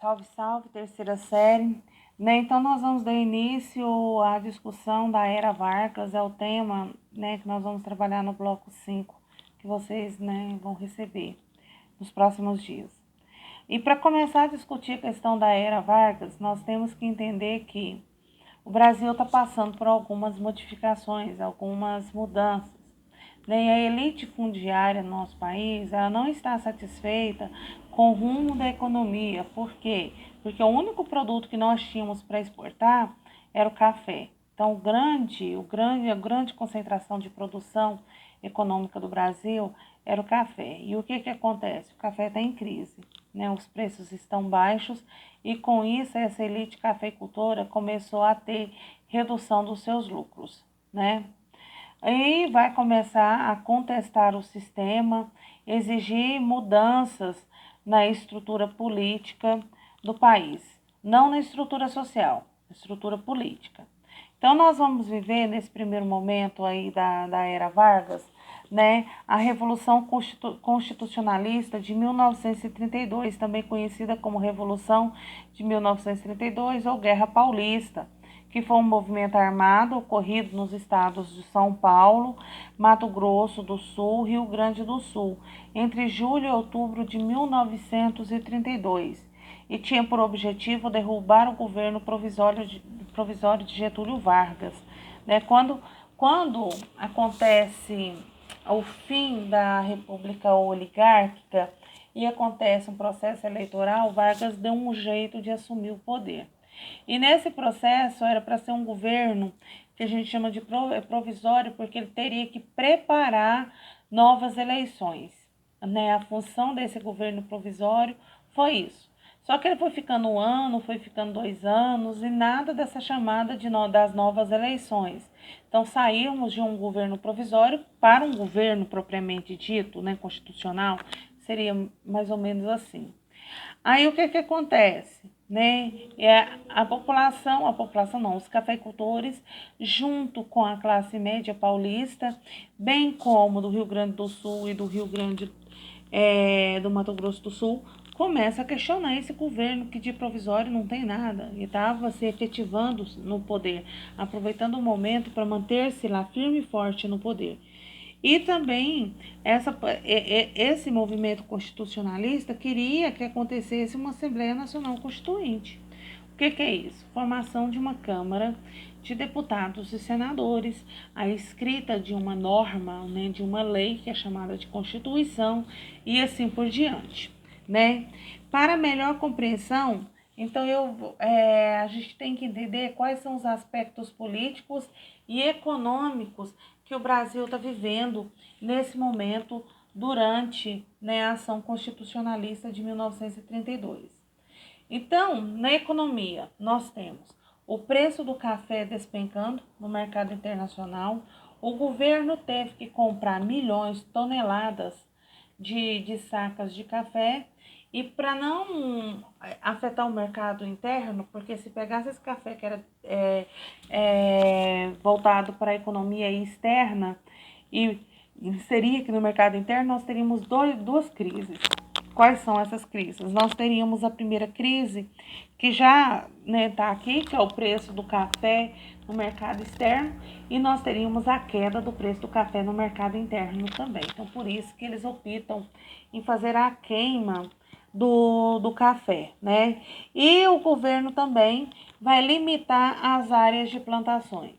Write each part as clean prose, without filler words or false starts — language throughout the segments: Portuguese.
Salve, salve, terceira série. Né? Então, nós vamos dar início à discussão da Era Vargas, é o tema, né, que nós vamos trabalhar no bloco 5, que vocês, né, vão receber nos próximos dias. E para começar a discutir a questão da Era Vargas, nós temos que entender que o Brasil está passando por algumas modificações, algumas mudanças. Né? E a elite fundiária no nosso país, ela não está satisfeita com o rumo da economia. Por quê? Porque o único produto que nós tínhamos para exportar era o café. Então, a grande concentração de produção econômica do Brasil era o café. E o que acontece? O café está em crise, né? Os preços estão baixos e, com isso, essa elite cafeicultora começou a ter redução dos seus lucros, né? Aí vai começar a contestar o sistema, exigir mudanças na estrutura política do país, não na estrutura social, na estrutura política. Então, nós vamos viver nesse primeiro momento aí da Era Vargas, né, a Revolução Constitucionalista de 1932, também conhecida como Revolução de 1932 ou Guerra Paulista, que foi um movimento armado ocorrido nos estados de São Paulo, Mato Grosso do Sul, Rio Grande do Sul, entre julho e outubro de 1932, e tinha por objetivo derrubar o governo provisório de Getúlio Vargas. Né? Quando acontece o fim da República Oligárquica e acontece um processo eleitoral, Vargas deu um jeito de assumir o poder. E nesse processo era para ser um governo que a gente chama de provisório, porque ele teria que preparar novas eleições. Né? A função desse governo provisório foi isso. Só que ele foi ficando um ano, foi ficando 2 anos e nada dessa chamada das novas eleições. Então saímos de um governo provisório para um governo propriamente dito, né, constitucional, seria mais ou menos assim. Aí o que acontece? Né? A população não, os cafeicultores, junto com a classe média paulista, bem como do Rio Grande do Sul e do Rio Grande do Mato Grosso do Sul, começa a questionar esse governo que de provisório não tem nada e estava se efetivando no poder, aproveitando o momento para manter-se lá firme e forte no poder. E também esse movimento constitucionalista queria que acontecesse uma Assembleia Nacional Constituinte. O que é isso? Formação de uma Câmara de Deputados e Senadores, a escrita de uma norma, né, de uma lei que é chamada de Constituição e assim por diante. Né? Para melhor compreensão, então a gente tem que entender quais são os aspectos políticos e econômicos que o Brasil está vivendo nesse momento durante, né, a ação constitucionalista de 1932. Então, na economia, nós temos o preço do café despencando no mercado internacional, o governo teve que comprar milhões de toneladas de sacas de café. E para não afetar o mercado interno, porque se pegasse esse café que era voltado para a economia externa e inserir aqui no mercado interno, nós teríamos duas crises. Quais são essas crises? Nós teríamos a primeira crise, que já está aqui, que é o preço do café no mercado externo, e nós teríamos a queda do preço do café no mercado interno também. Então, por isso que eles optam em fazer a queima do café, né? E o governo também vai limitar as áreas de plantações,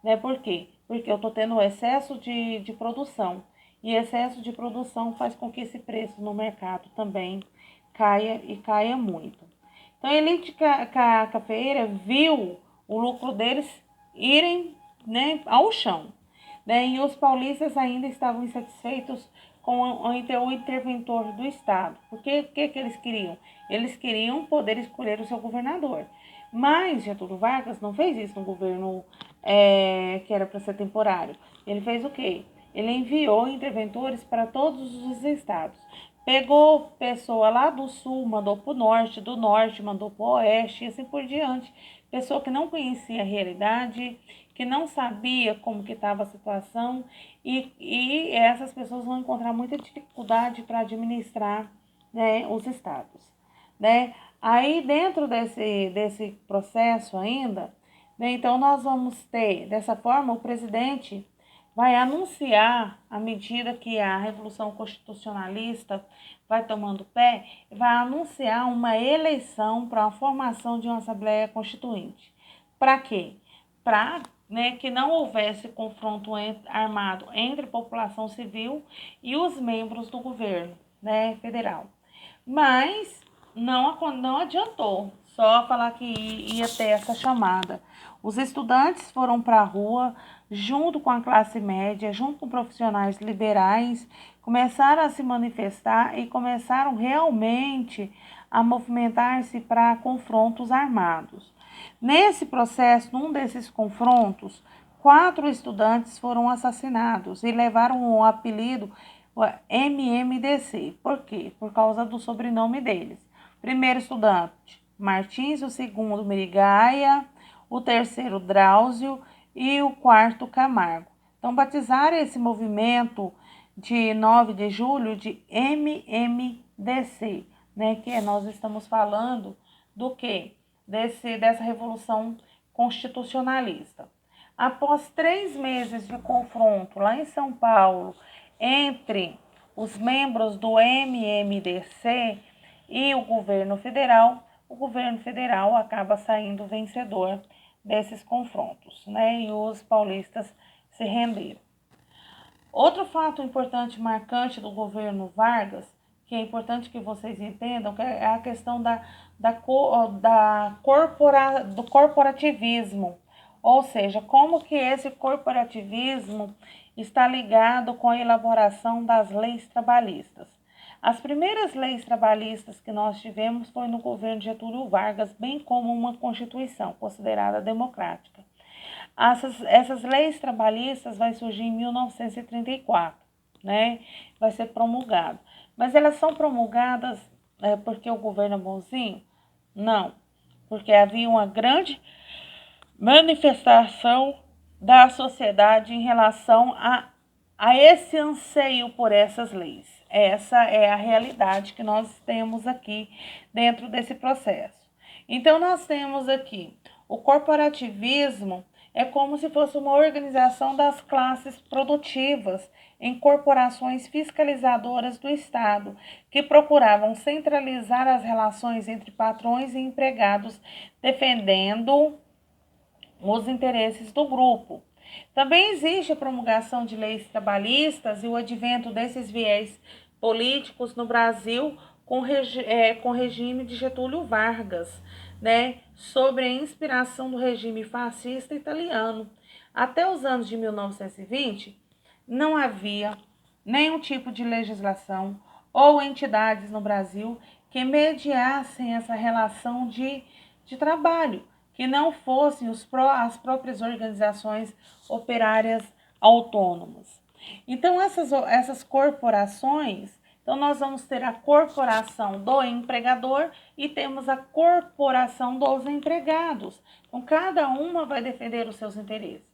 né? Por quê? Porque eu estou tendo excesso de produção, e excesso de produção faz com que esse preço no mercado também caia muito. Então, a elite cafeeira viu o lucro deles irem, né, ao chão, né? E os paulistas ainda estavam insatisfeitos com o interventor do Estado. Porque o que eles queriam? Eles queriam poder escolher o seu governador. Mas Getúlio Vargas não fez isso no governo que era para ser temporário. Ele fez o quê? Ele enviou interventores para todos os estados. Pegou pessoa lá do sul, mandou para o norte, do norte mandou para o oeste e assim por diante. Pessoa que não conhecia a realidade, que não sabia como que estava a situação e essas pessoas vão encontrar muita dificuldade para administrar, né, os estados. Né? Aí, dentro desse processo ainda, né, então nós vamos ter, dessa forma, o presidente vai anunciar, à medida que a Revolução Constitucionalista vai tomando pé, vai anunciar uma eleição para a formação de uma Assembleia Constituinte. Para quê? Para, né, que não houvesse confronto armado entre a população civil e os membros do governo, né, federal. Mas não adiantou só falar que ia ter essa chamada. Os estudantes foram para a rua, junto com a classe média, junto com profissionais liberais, começaram a se manifestar e começaram realmente a movimentar-se para confrontos armados. Nesse processo, num desses confrontos, 4 estudantes foram assassinados e levaram o apelido MMDC. Por quê? Por causa do sobrenome deles. Primeiro estudante, Martins, o segundo, Mirigaia, o terceiro, Drauzio e o quarto, Camargo. Então, batizaram esse movimento de 9 de julho de MMDC, né? Que nós estamos falando do quê? Dessa Revolução Constitucionalista. Após 3 meses de confronto lá em São Paulo entre os membros do MMDC e o governo federal acaba saindo vencedor desses confrontos, né? E os paulistas se renderam. Outro fato importante, marcante do governo Vargas, que é importante que vocês entendam, que é a questão do corporativismo. Ou seja, como que esse corporativismo está ligado com a elaboração das leis trabalhistas. As primeiras leis trabalhistas que nós tivemos foi no governo Getúlio Vargas, bem como uma Constituição considerada democrática. Essas leis trabalhistas vai surgir em 1934, né? Vai ser promulgado. Mas elas são promulgadas porque o governo é bonzinho? Não, porque havia uma grande manifestação da sociedade em relação a esse anseio por essas leis. Essa é a realidade que nós temos aqui dentro desse processo. Então, nós temos aqui o corporativismo, é como se fosse uma organização das classes produtivas em corporações fiscalizadoras do Estado, que procuravam centralizar as relações entre patrões e empregados, defendendo os interesses do grupo. Também existe a promulgação de leis trabalhistas e o advento desses viés políticos no Brasil com o regime de Getúlio Vargas, né, sobre a inspiração do regime fascista italiano. Até os anos de 1920, não havia nenhum tipo de legislação ou entidades no Brasil que mediassem essa relação de trabalho, que não fossem as próprias organizações operárias autônomas. Então, essas corporações, então nós vamos ter a corporação do empregador e temos a corporação dos empregados. Então, cada uma vai defender os seus interesses.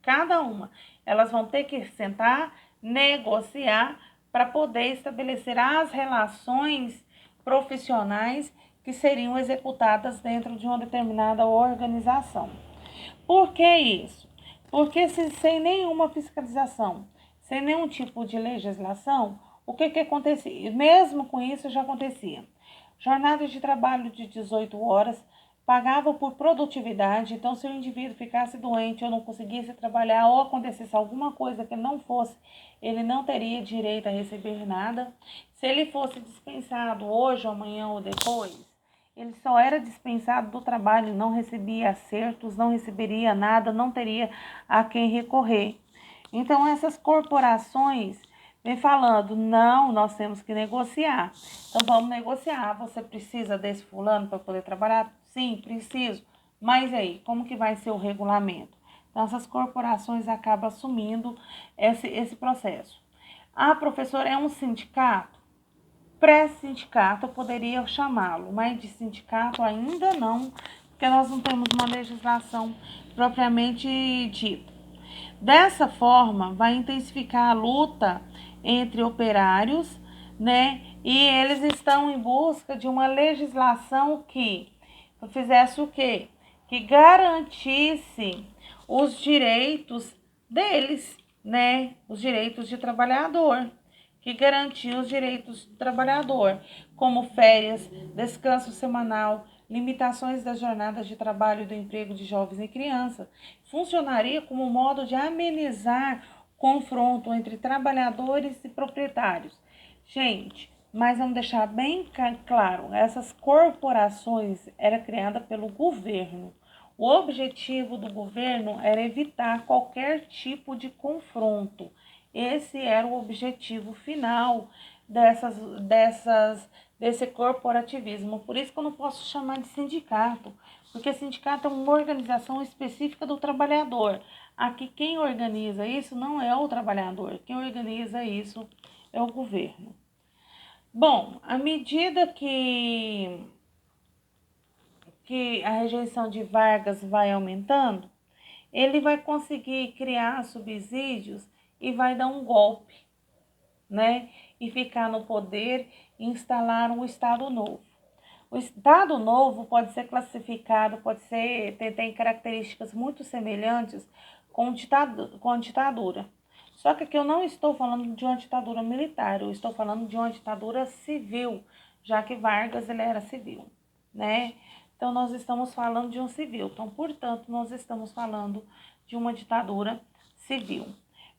Cada uma. Elas vão ter que sentar, negociar para poder estabelecer as relações profissionais que seriam executadas dentro de uma determinada organização. Por que isso? Porque sem nenhuma fiscalização, sem nenhum tipo de legislação, o que acontecia? Mesmo com isso já acontecia. Jornadas de trabalho de 18 horas, pagava por produtividade, então se o indivíduo ficasse doente ou não conseguisse trabalhar ou acontecesse alguma coisa que não fosse, ele não teria direito a receber nada. Se ele fosse dispensado hoje, amanhã ou depois, ele só era dispensado do trabalho, não recebia acertos, não receberia nada, não teria a quem recorrer. Então, essas corporações vêm falando, não, nós temos que negociar. Então, vamos negociar. Você precisa desse fulano para poder trabalhar? Sim, preciso. Mas aí, como que vai ser o regulamento? Então, essas corporações acabam assumindo esse processo. Ah, professor, é um sindicato? Pré-sindicato eu poderia chamá-lo, mas de sindicato ainda não, porque nós não temos uma legislação propriamente dita. Dessa forma, vai intensificar a luta entre operários, né? E eles estão em busca de uma legislação que fizesse o quê? Que garantisse os direitos deles, né? Os direitos de trabalhador, que garantia os direitos do trabalhador, como férias, descanso semanal, limitações das jornadas de trabalho e do emprego de jovens e crianças. Funcionaria como modo de amenizar o confronto entre trabalhadores e proprietários. Gente, mas vamos deixar bem claro, essas corporações eram criadas pelo governo. O objetivo do governo era evitar qualquer tipo de confronto. Esse era o objetivo final desse corporativismo. Por isso que eu não posso chamar de sindicato, porque sindicato é uma organização específica do trabalhador. Aqui quem organiza isso não é o trabalhador, quem organiza isso é o governo. Bom, à medida que a rejeição de Vargas vai aumentando, ele vai conseguir criar subsídios e vai dar um golpe, né? E ficar no poder e instalar um Estado novo. O Estado novo pode ser classificado, tem características muito semelhantes com a ditadura. Só que aqui eu não estou falando de uma ditadura militar, eu estou falando de uma ditadura civil, já que Vargas ele era civil, né? Então nós estamos falando de um civil, então portanto nós estamos falando de uma ditadura civil.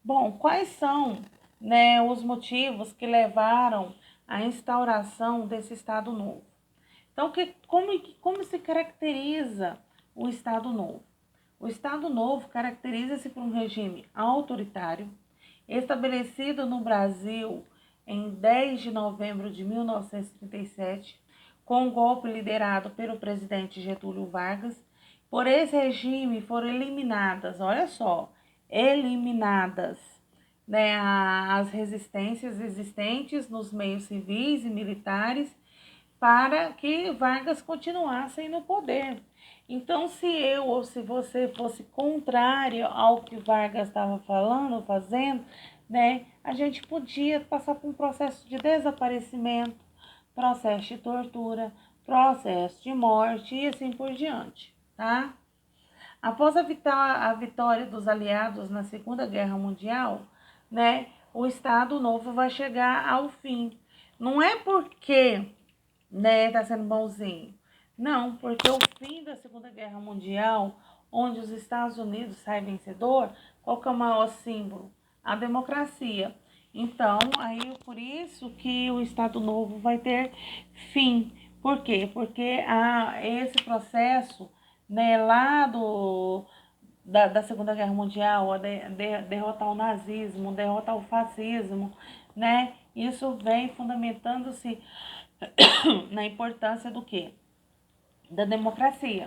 Bom, quais são, né, os motivos que levaram à instauração desse Estado novo? Então, como se caracteriza o Estado Novo? O Estado Novo caracteriza-se por um regime autoritário, estabelecido no Brasil em 10 de novembro de 1937, com um golpe liderado pelo presidente Getúlio Vargas. Por esse regime foram eliminadas, olha só, eliminadas, né, as resistências existentes nos meios civis e militares para que Vargas continuasse no poder. Então, se eu ou se você fosse contrário ao que Vargas estava falando, fazendo, né, a gente podia passar por um processo de desaparecimento, processo de tortura, processo de morte e assim por diante, tá? Após a vitória dos aliados na Segunda Guerra Mundial, né, o Estado Novo vai chegar ao fim. Não é porque, né, tá sendo bonzinho. Não, porque o fim da Segunda Guerra Mundial, onde os Estados Unidos saem vencedor, qual que é o maior símbolo? A democracia. Então, aí por isso que o Estado Novo vai ter fim. Por quê? Porque esse processo, né, lá da Segunda Guerra Mundial, derrotar o nazismo, derrotar o fascismo, né? Isso vem fundamentando-se na importância do quê? Da democracia.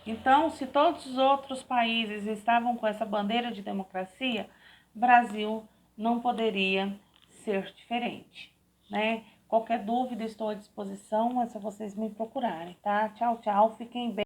Então, se todos os outros países estavam com essa bandeira de democracia, Brasil não poderia ser diferente, né? Qualquer dúvida, estou à disposição, é só vocês me procurarem, tá? Tchau, tchau, fiquem bem.